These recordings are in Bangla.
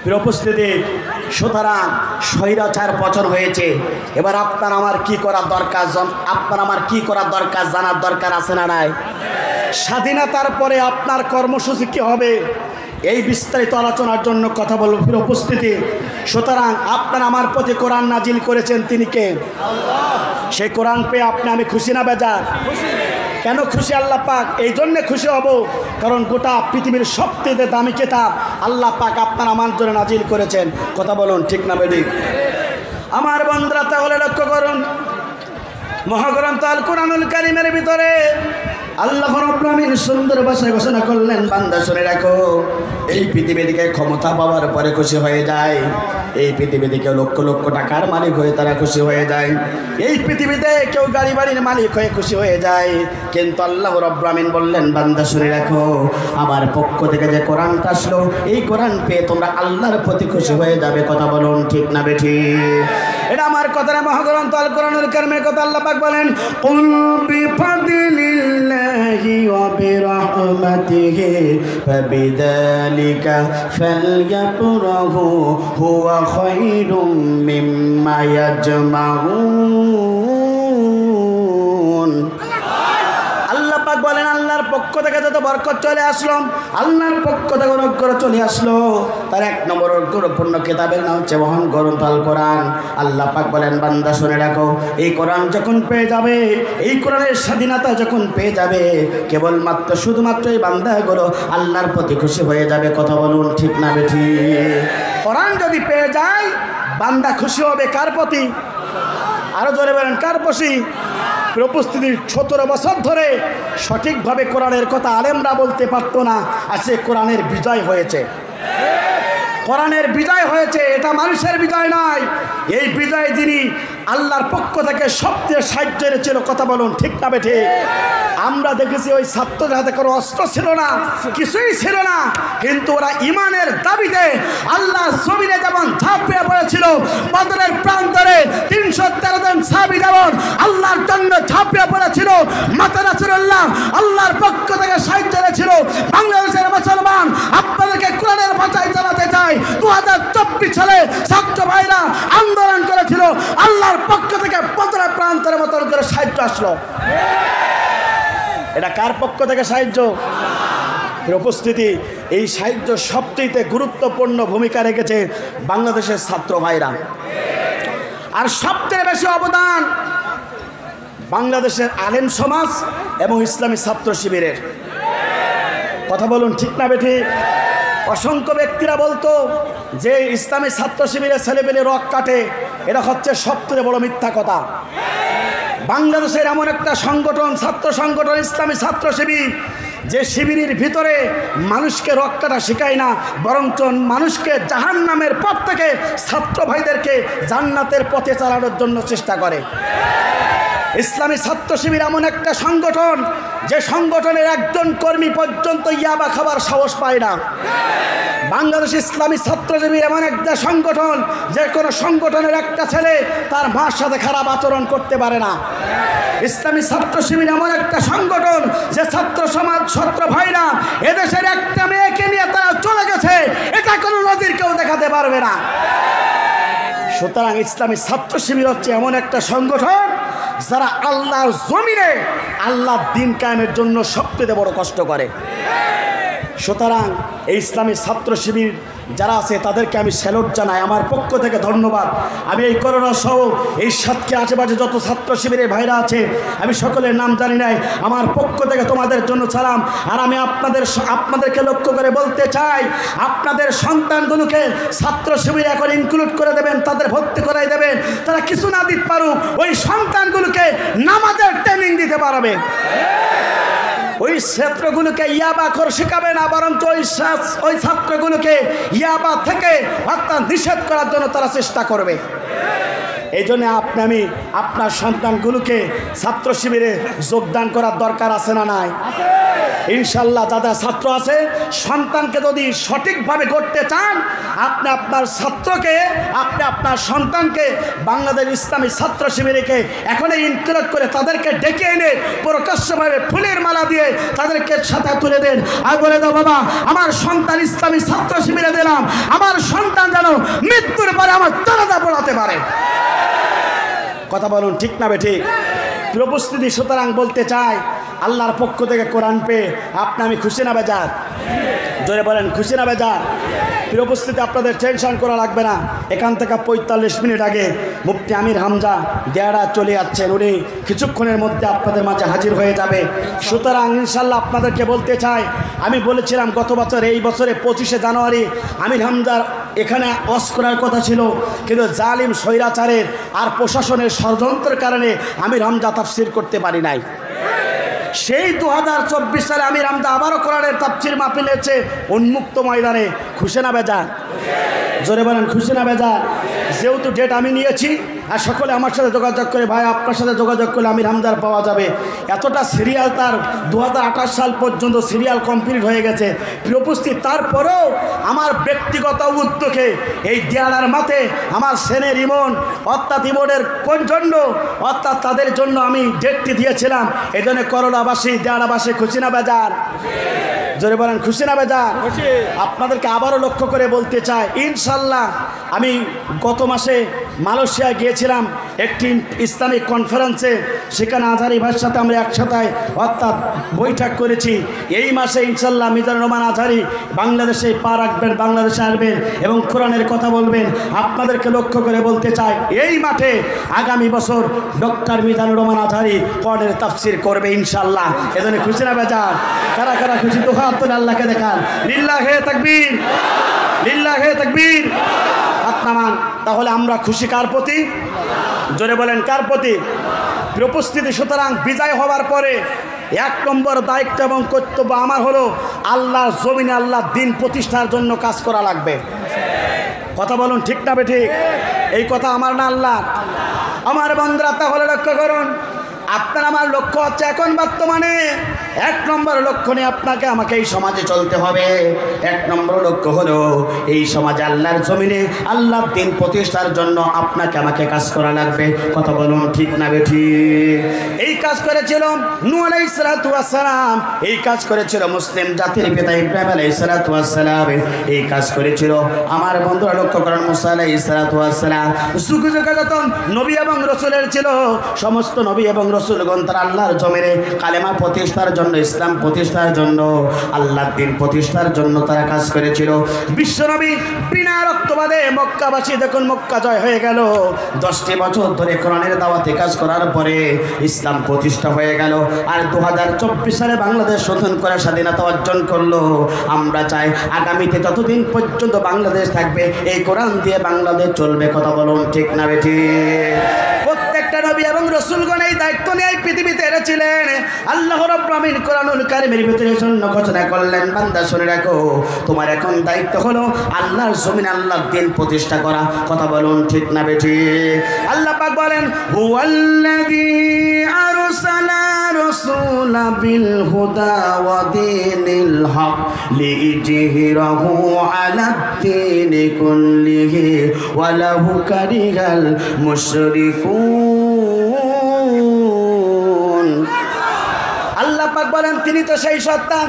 প্রিয় উপস্থিতি, সুতরাং স্বৈরাচার পতন হয়েছে। এবার আপনার আমার কি করার দরকার, জানার দরকার আছে না নাই? স্বাধীনতার পরে আপনার কর্মসূচি কি হবে, এই বিস্তারিত আলোচনার জন্য কথা বলব। প্রিয় উপস্থিতি, সুতরাং আপনার আমার প্রতি কোরআন নাজিল করেছেন তিনি কে? সেই কোরআন পেয়ে আমি খুশি না বেজার? কেন খুশি? আল্লাহ পাক এই জন্যে খুশি হব কারণ গোটা পৃথিবীর সবচেয়ে দামি কিতাব আল্লাহ পাক আপনার আমার জন্য নাজিল করেছেন। কথা বলুন ঠিক না বেঠিক? আমার বন্ধুরা, তাহলে লক্ষ্য করুন, মহাগ্রন্থ আল কোরআনুল কারীমের ভিতরে আল্লাহ রাব্বুল আলামিন সুন্দর ভাষায় ঘোষণা করলেন, বান্দা শুনে রাখো, এই পৃথিবী থেকে ক্ষমতা পাওয়ার পরে খুশি হয়ে যায়, এই পৃথিবী থেকে লক্ষ লক্ষ টাকার মালিক হয়ে তারা খুশি হয়ে যায়, এই পৃথিবীতে কেউ গাড়ি বাড়ির মালিক হয়ে খুশি হয়ে যায়। কিন্তু আল্লাহ রাব্বুল আলামিন বললেন, বান্দা শুনে রাখো, আমার পক্ষ থেকে যে কোরআনটা আসলো, এই কোরআন পেয়ে তোমরা আল্লাহর প্রতি খুশি হয়ে যাবে। কথা বলুন ঠিক না বেঠিক? এটা আমার কথা না, মহাগ্রন্থ আল কোরআনুল কারীমের কথা। আল্লাহ পাক বলেন, কুল বিফাদলিল্লাহি ওয়া বিরহমাতিহি ফাবিযালিকা ফালইফরাহু হুয়া খায়রুম মিম্মা ইয়াজমাউন। আল্লাহ পাক বলেন, আল্লাহর পক্ষ থেকে যত বরকত চলে আসলো, আল্লাহর পক্ষ থেকে অনুগ্রহ চলে আসলো, তার এক নম্বর গুরুত্বপূর্ণ কিতাবের নাম হচ্ছে মহান গ্রন্থ আল কোরআন। আল্লাহ পাক বলেন, বান্দা শুনে রাখো, এই কোরআন যখন পেয়ে যাবে, এই কোরআনের স্বাধীনতা যখন পেয়ে যাবে, কেবলমাত্র শুধুমাত্র এই বান্দাগুলো আল্লাহর প্রতি খুশি হয়ে যাবে। কথা বলুন ঠিক না বেঠিক? কোরআন যদি পেয়ে যায়, বান্দা খুশি হবে কার প্রতি? আরো জোরে বলেন, কার প্রতি? উপস্থিতি 17 বছর ধরে সঠিকভাবে কোরআনের কথা আলেমরা বলতে পারতো না, আজকে কোরআনের বিজয় হয়েছে। কোরআনের বিজয় হয়েছে, এটা মানুষের বিজয় নয়। এই বিজয় যিনি আল্লাহর পক্ষ থেকে সবচেয়ে সাহায্য এনেছিল। কথা বলুন ঠিক না বেঠিক? আমরা দেখেছি ওই ছাত্রদের হাতে কোনো অস্ত্র ছিল না, কিছুই ছিল না, কিন্তু ওরা ইমানের দাবিতে আল্লাহ জমিনে যেমন ঝাঁপিয়ে পড়েছিল, বদরের প্রান্তরে 313 জন সাহাবী যেমন আল্লাহর জন্য ঝাঁপিয়ে পড়েছিল, মাতা রাসূলুল্লাহ আল্লাহর পক্ষ থেকে সাহায্য এনেছিল। বাংলাদেশের মুসলমান, আপনাদেরকে কোরআনের ভাষায় জানাতে চাই, 2024 সালে ছাত্র ভাইরা আন্দোলন করেছিল, আল্লাহর পক্ষ থেকে বদরের প্রান্তরের মতন করে সাহায্য আসলো। এটা কার পক্ষ থেকে সাহায্য? উপস্থিতি, এই সাহায্য সবচেয়ে গুরুত্বপূর্ণ ভূমিকা রেখেছে বাংলাদেশের ছাত্র ভাইরা। আর সবচেয়ে বেশি অবদান বাংলাদেশের আলেম সমাজ এবং ইসলামী ছাত্র শিবিরের। কথা বলুন ঠিক না বেঠিক? অসংখ্য ব্যক্তিরা বলতো যে ইসলামী ছাত্র শিবিরের ছেলেপেলে রক কাটে, এটা হচ্ছে সবচেয়ে বড় মিথ্যা কথা। বাংলাদেশের এমন একটা সংগঠন, ছাত্র সংগঠন ইসলামী ছাত্র শিবির, যে শিবিরের ভিতরে মানুষকে রক কাটা শেখায় না, বরঞ্চ মানুষকে জাহান্নামের পথ থেকে ছাত্র ভাইদেরকে জান্নাতের পথে চালানোর জন্য চেষ্টা করে। ইসলামী ছাত্র শিবির এমন একটা সংগঠন, যে সংগঠনের একজন কর্মী পর্যন্ত ইয়াবা খাবার সাহস পায় না। বাংলাদেশ ইসলামী ছাত্র শিবির এমন একটা সংগঠন, যে কোনো সংগঠনের একটা ছেলে তার মার সাথে খারাপ আচরণ করতে পারে না। ইসলামী ছাত্র শিবির এমন একটা সংগঠন, যে ছাত্র সমাজ, ছাত্র ভাইরা এদেশের একটা মেয়েকে নিয়ে তারা চলে গেছে, এটা কোনো নজির কেউ দেখাতে পারবে না। সুতরাং ইসলামী ছাত্র শিবির হচ্ছে এমন একটা সংগঠন, যারা আল্লাহর জমিনে আল্লাহর দ্বীন কায়েমের জন্য সবচেয়ে বড় কষ্ট করে। সুতরাং এই ইসলামী ছাত্র শিবির যারা আছে তাদেরকে আমি স্যালুট জানাই, আমার পক্ষ থেকে ধন্যবাদ। আমি এই করোনা সহ এই সাতকে আশেপাশে যত ছাত্র শিবিরের ভাইরা আছে, আমি সকলের নাম জানি নাই, আমার পক্ষ থেকে তোমাদের জন্য সালাম। আর আমি আপনাদেরকে লক্ষ্য করে বলতে চাই, আপনাদের সন্তানগুলোকে ছাত্র শিবিরে এখন ইনক্লুড করে দেবেন, তাদের ভর্তি করাই দেবেন। তারা কিছু না দিতে পারুক, ওই সন্তানগুলোকে নামাজের ট্রেনিং দিতে পারবে। ওই ছাত্রগুলোকে ইয়াবাখর শেখাবে না, বরঞ্চ ওই ছাত্রগুলোকে ইয়াবা থেকে অর্থাৎ নিষেধ করার জন্য তারা চেষ্টা করবে। এই জন্য আমি আপনার সন্তানগুলোকে ছাত্র শিবিরে যোগদান করার দরকার আছে না নাই? ইনশাল্লাহ যাদের ছাত্র আছে, সন্তানকে যদি সঠিকভাবে করতে চান, আপনি আপনার সন্তানকে বাংলাদেশ ইসলামী ছাত্র শিবিরকে এখনই ইনক্লুড করে তাদেরকে ডেকে এনে প্রকাশ্যভাবে ফুলের মালা দিয়ে তাদেরকে সাথে তুলে দেন আর বলে দাও, বাবা আমার সন্তান ইসলামী ছাত্র শিবিরে দিলাম, আমার সন্তান যেন মৃত্যুর পরে আমার জানাজা পড়াতে পারে। কথা বলুন ঠিক না বেঠিক? উপস্থিতি সুতরাং বলতে চাই, আল্লাহর পক্ষ থেকে কোরআন পেয়ে আমি খুশি না বেজার? জোরে বলেন খুশি না বেজার? প্রিয় উপস্থিতি, আপনাদের টেনশন করা লাগবে না। এখান থেকে 45 মিনিট আগে মুফতি আমির হামজা দেয়ারা চলে যাচ্ছেন, উনি কিছুক্ষণের মধ্যে আপনাদের মাঝে হাজির হয়ে যাবে। সুতরাং ইনশাল্লাহ আপনাদেরকে বলতে চাই, আমি বলেছিলাম গত বছর এই বছরে 25শে জানুয়ারি আমির হামজার এখানে ওয়াজ করার কথা ছিল, কিন্তু জালিম স্বৈরাচারের আর প্রশাসনের ষড়যন্ত্রের কারণে আমির হামজা তাফসির করতে পারি নাই। সেই 2024 সালে আমির হামজা আবারও কোরআনের তাফসির মাহফিল হয়েছে উন্মুক্ত ময়দানে। খুশি না বেজার? জোরে বলেন খুশি না বেজার? যেহেতু ডেট আমি নিয়েছি, আর সকলে আমার সাথে যোগাযোগ করে, ভাই আপনার সাথে যোগাযোগ করলে আমির হামজার পাওয়া যাবে। এতটা সিরিয়াল তার 2028 সাল পর্যন্ত সিরিয়াল কমপ্লিট হয়ে গেছে। প্রিয় উপস্থিত, তারপরেও আমার ব্যক্তিগত উদ্যোগে এই দেয়ালার মাঠে আমার সেনের ইমন অর্থাৎ ইমনের জন্য অর্থাৎ তাদের জন্য আমি ডেটটি দিয়েছিলাম। এই জন্য করলাবাসী দেয়ালাবাসী খুশি না বেজার? জোরে বলেন খুশি না বেজার? আপনাদেরকে আবারও লক্ষ্য করে বলতে চাই, ইনশাল্লাহ আমি গত মাসে মালয়েশিয়া গিয়েছিলাম একটি ইসলামিক কনফারেন্সে, সেখানে আজহারি ভাইয়ের সাথে আমরা একসাথে অর্থাৎ বৈঠক করেছি। এই মাসে ইনশাল্লাহ মিজানুর রহমান আজহারি বাংলাদেশে পা রাখবেন, বাংলাদেশে আসবেন এবং কোরআনের কথা বলবেন। আপনাদেরকে লক্ষ্য করে বলতে চাই, এই মাঠে আগামী বছর ডক্টর মিজানুর রহমান আজহারি কোরআনের তাফসির করবে ইনশাল্লাহ। এজন্য খুশি না বেজার? কারা কারা খুশি? তো হাত তুলে আল্লাহকে দেখান। লিল্লাহে তাকবীর, লিল্লাহে তাকবীর। হাত নামান। তাহলে আমরা খুশি কার প্রতি? জোরে বলেন কার প্রতি? উপস্থিতি সুতরাং বিজয় হওয়ার পরে 1 নম্বর দায়িত্ব এবং কর্তব্য আমার হলো আল্লাহর জমিনে আল্লাহর দিন প্রতিষ্ঠার জন্য কাজ করা লাগবে। কথা বলুন ঠিক না বেঠিক? এই কথা আমার না আল্লাহর? আমার বন্ধুরা তাহলে লক্ষ্য করুন, আপনার আমার লক্ষ্য হচ্ছে এখন বর্তমানে 1 নম্বর লক্ষ্য নিয়ে আপনাকে আমাকে এই সমাজে চলতে হবে। 1 নম্বর লক্ষ্য হলো এই সমাজে আল্লাহর জমিনে আল্লাহর দিন প্রতিষ্ঠার জন্য আপনাকে আমাকে কাজ করা লাগবে। কথা বলুন ঠিক না বেঠিক? এই কাজ করেছিল নূহ আলাইহিস সালাতু ওয়াস সালাম, এই কাজ করেছিল মুসলিম জাতির পিতা ইব্রাহিম আলাইহিস সালাতু ওয়াস সালাম, এই কাজ করেছিল আমার বন্ধুরা লক্ষ্য করেন মুসা আলাইহিস সালাতু ওয়াস সালাম। যুগে যুগে যত নবী এবং রাসূলের ছিল, সমস্ত নবী এবং রাসূলগণ তারা আল্লাহর জমিনে কালেমা প্রতিষ্ঠার জন্য, ইসলাম প্রতিষ্ঠার জন্য, আল্লাহর দিন প্রতিষ্ঠার জন্য তারা কাজ করেছিল। বিশ্বনবী বিনা রক্তবাদে মক্কাবাসী যখন মক্কা জয় হয়ে গেল, 10টি বছর ধরে কোরআনের দাওয়াতে কাজ করার পরে ইসলাম প্রতিষ্ঠা হয়ে গেল। আর 2024 সালে বাংলাদেশ নতুন করে স্বাধীনতা অর্জন করলো। আমরা চাই আগামীতে যতদিন পর্যন্ত বাংলাদেশ থাকবে এই কোরআন দিয়ে বাংলাদেশ চলবে। কথা বলুন ঠিক না বেঠিক? প্রত্যেকটা নবী এবং রাসূলগণ এই দায়িত্ব নিয়ে পৃথিবীতে এসেছিলেন। আল্লাহ রাব্বুল আমিন কোরআনুল কারীমের ভিতরে জন্য ঘোষণা করলেন, বান্দা শুনে রাখো, তোমার এখন দায়িত্ব হলো আল্লাহর জমিনে আল্লাহর দিন প্রতিষ্ঠা করা। কথা বলুন ঠিক না বেঠিক? আল্লাহ পাক বলেন, হুয়াল্লাযী আরসালা রাসূলা বিল হুদা ওয়া দীনিল হক লিইজহিরাহু আলাদ দীনি কুল্লিহি ওয়া লাহু কারিহাল মুশরিকুন। আল্লাহ পাক বলেন, তিনি তো সেই সত্তা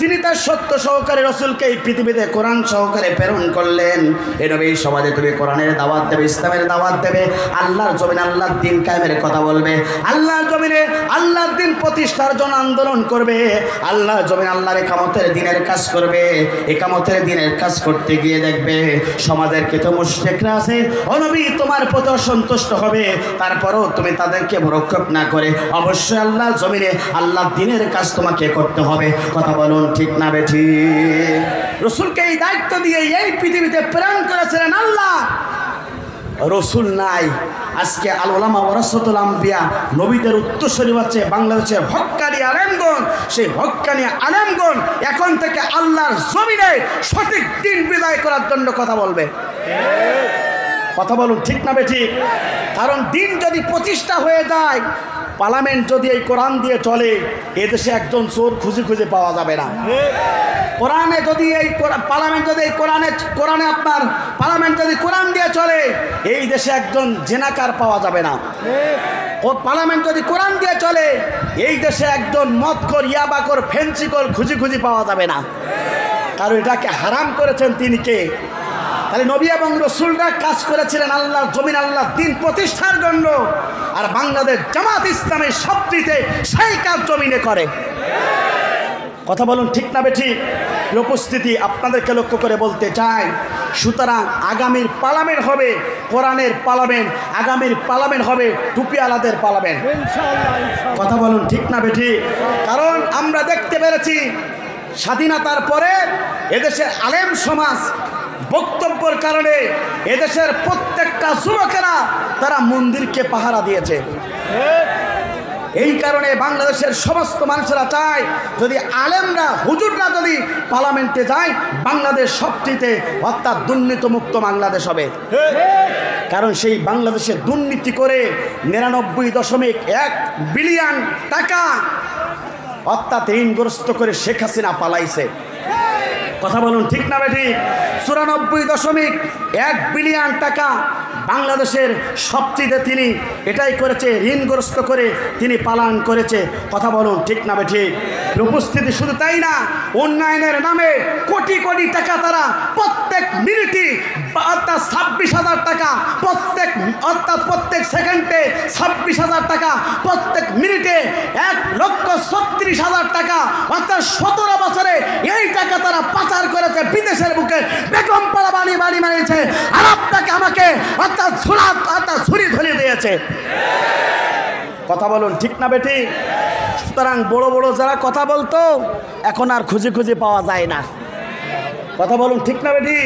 যিনি তার সত্য সহকারে রসুলকে এই পৃথিবীতে কোরআন সহকারে প্রেরণ করলেন। এই নবী সমাজে তুমি কোরআনের দাওয়াত দেবে, ইসলামের দাওয়াত দেবে, আল্লাহর জমিনে আল্লাহর দিন কায়েমের কথা বলবে, আল্লাহর জমিনে আল্লাহর দিন প্রতিষ্ঠার জন্য আন্দোলন করবে, আল্লাহর জমিনে আল্লাহর একামতের দিনের কাজ করবে। একামতের দিনের কাজ করতে গিয়ে দেখবে সমাজের কিছু মুশরিকরা আছে, ও নবী তোমার প্রতি অসন্তুষ্ট হবে, তারপরও তুমি তাদেরকে ভরক্ষেপ না করে অবশ্যই আল্লাহর জমিনে আল্লাহর দিনের কাজ তোমাকে করতে হবে। কথা বলুন ঠিক না বেঠিক? রাসূলকে এই দায়িত্ব দিয়ে এই পৃথিবীতে প্রেরণ করেছিলেন আল্লাহ। রসুল নাই, আজকে আল উলামা ওয়ারাসাতুল আম্বিয়া, নবীদের উত্তরসূরি হচ্ছে বাংলাদেশের হক্কানি আলেমগণ। সেই হক্কানি আলেমগণ এখন থেকে আল্লাহর জমিনে সঠিক দিন বিদায় করার জন্য কথা বলবে। কথা বলুন ঠিক না বেঠিক? কারণ দিন যদি প্রতিষ্ঠা হয়ে যায়, পার্লামেন্ট যদি এই কোরআন দিয়ে চলে, এদেশে একজন চোর খুঁজে খুঁজে পাওয়া যাবে না। কোরআনে যদি এই পার্লামেন্ট যদি এই কোরআনে আপনার পার্লামেন্ট যদি কোরআন দিয়ে চলে, এই দেশে একজন জেনাকার পাওয়া যাবে না। ও পার্লামেন্ট যদি কোরআন দিয়ে চলে, এই দেশে একজন মদখোর, ইয়াবাখোর, ফেন্সিখোর খুঁজে খুঁজে পাওয়া যাবে না। কারণ এটাকে হারাম করেছেন তিনি কে? তাহলে নবী এবং রসুলরা কাজ করেছিলেন আল্লাহর জমিন, আল্লাহর দিন প্রতিষ্ঠার জন্য। আর বাংলাদেশ জামাত ইসলামের সবচেয়ে সেই কাজ জমিনে করে। কথা বলুন ঠিক না বেঠিক? উপস্থিতি আপনাদেরকে লক্ষ্য করে বলতে চাই, সুতরাং আগামীর পার্লামেন্ট হবে কোরআনের পার্লামেন্ট, আগামীর পার্লামেন্ট হবে টুপিওয়ালাদের পার্লামেন্ট। কথা বলুন ঠিক না বেঠিক? কারণ আমরা দেখতে পেরেছি স্বাধীনতার পরে এদেশের আলেম সমাজ বক্তব্যের কারণে এদেশের প্রত্যেকটা যুবকেরা তারা মন্দিরকে পাহারা দিয়েছে। এই কারণে বাংলাদেশের সমস্ত মানুষেরা চায় যদি আলেমরা, হুজুররা যদি পার্লামেন্টে যায়, বাংলাদেশ সবচেয়ে অর্থাৎ দুর্নীতিমুক্ত বাংলাদেশ হবে। কারণ সেই বাংলাদেশে দুর্নীতি করে 99.1 বিলিয়ন টাকা অর্থাৎ ঋণগ্রস্ত করে শেখ হাসিনা পালাইছে। কথা বলুন ঠিক না বেঠিক? 94.1 বিলিয়ন টাকা বাংলাদেশের সবচেয়ে তিনি এটাই করেছে, ঋণগ্রস্ত করে তিনি পালন করেছে। কথা বলুন ঠিক না বেঠিক? উপস্থিতি শুধু তাই না, উন্নয়নের নামে কোটি কোটি টাকা তারা প্রত্যেক মিনিটে অর্থাৎ 26,000 টাকা, প্রত্যেক সেকেন্ডে 26,000 টাকা, প্রত্যেক মিনিটে 1,36,000 টাকা, অর্থাৎ 17 বছরে এই টাকা তারা পাচার করেছে বিদেশের বুকে, বেগমপাড়া বাড়ি বানিয়েছে। আর আপনাকে আমাকে অর্থাৎ ছুরি ধরিয়ে দিয়েছে। কথা বলুন ঠিক না বেটি? সুতরাং বড় বড় যারা কথা বলতো এখন আর খুঁজে খুঁজে পাওয়া যায় না। কথা বলুন ঠিক না বেটি?